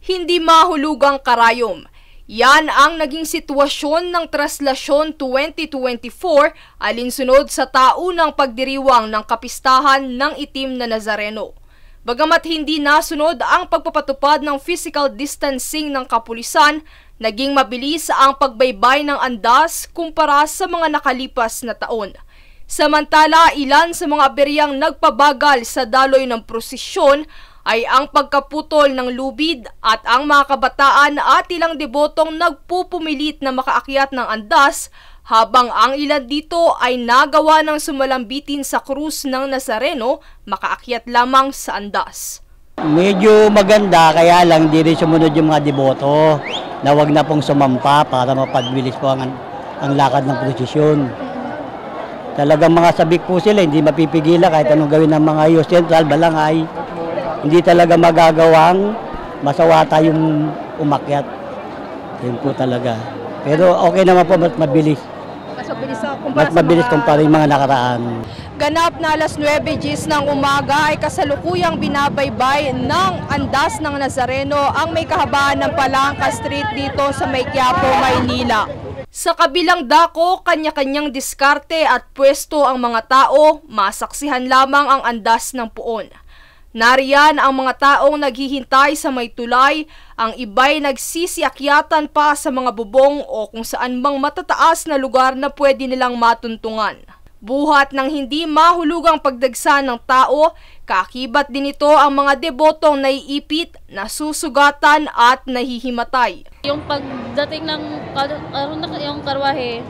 hindi mahulugang karayom. Yan ang naging sitwasyon ng Traslasyon 2024 alinsunod sa taunang pagdiriwang ng kapistahan ng Itim na Nazareno. Bagamat hindi nasunod ang pagpapatupad ng physical distancing ng kapulisan, naging mabilis ang pagbaybay ng andas kumpara sa mga nakalipas na taon. Samantala, ilan sa mga aberyang nagpabagal sa daloy ng prosesyon ay ang pagkaputol ng lubid at ang mga kabataan at ilang debotong nagpupumilit na makaakyat ng andas habang ang ilan dito ay nagawa ng sumalambitin sa krus ng Nazareno makaakyat lamang sa andas. Medyo maganda kaya lang di rin sumunod yung mga deboto na wag na pong sumampa para mapagbilis po ang lakad ng prosesyon. Talagang mga sabik po sila, hindi mapipigilan kahit anong gawin ng mga Youth Central, Balangay. Hindi talaga magagawang masawata yung umakyat. Yun po talaga. Pero okay naman po, mas mabilis. Mas mabilis kumpara yung mga nakaraan. Ganap na alas 9:00 ng umaga ay kasalukuyang binabaybay ng andas ng Nazareno ang may kahabaan ng Palangka Street dito sa May Quiapo, Maynila. Sa kabilang dako, kanya-kanyang diskarte at pwesto ang mga tao, masaksihan lamang ang andas ng puon. Nariyan ang mga taong naghihintay sa may tulay, ang iba'y nagsisiakyatan pa sa mga bubong o kung saan mang matataas na lugar na pwede nilang matuntungan. Buhat ng hindi mahulugang pagdagsa ng tao, kaakibat din ito ang mga debotong naiipit, nasusugatan at nahihimatay. Yung pagdating ng yung karwahe,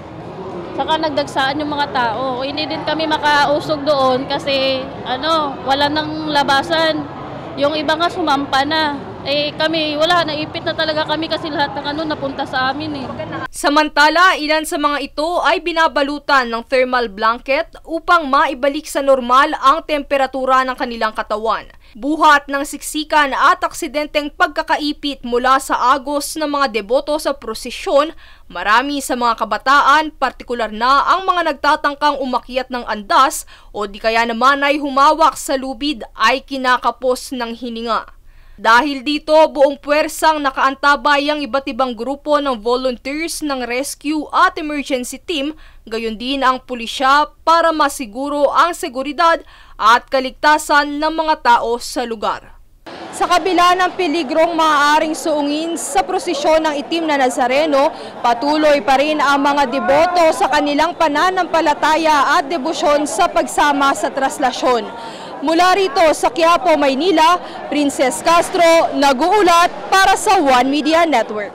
saka nagdagsaan yung mga tao. Hindi din kami makausog doon kasi wala nang labasan. Yung iba nga sumampa na. Kami, wala, naipit na talaga kami kasi lahat ng napunta sa amin . Samantala, ilan sa mga ito ay binabalutan ng thermal blanket upang maibalik sa normal ang temperatura ng kanilang katawan. Buhat ng siksikan at aksidenteng pagkakaipit mula sa agos ng mga deboto sa prosesyon, marami sa mga kabataan, partikular na ang mga nagtatangkang umakyat ng andas o di kaya naman ay humawak sa lubid ay kinakapos ng hininga. Dahil dito, buong puwersang nakaantabay ang iba't ibang grupo ng volunteers ng rescue at emergency team, gayon din ang pulisya para masiguro ang seguridad at kaligtasan ng mga tao sa lugar. Sa kabila ng peligrong maaaring suungin sa prosesyon ng Itim na Nazareno, patuloy pa rin ang mga deboto sa kanilang pananampalataya at debosyon sa pagsama sa traslasyon. Mula rito sa Quiapo, Maynila, Princess Castro, nag-uulat para sa One Media Network.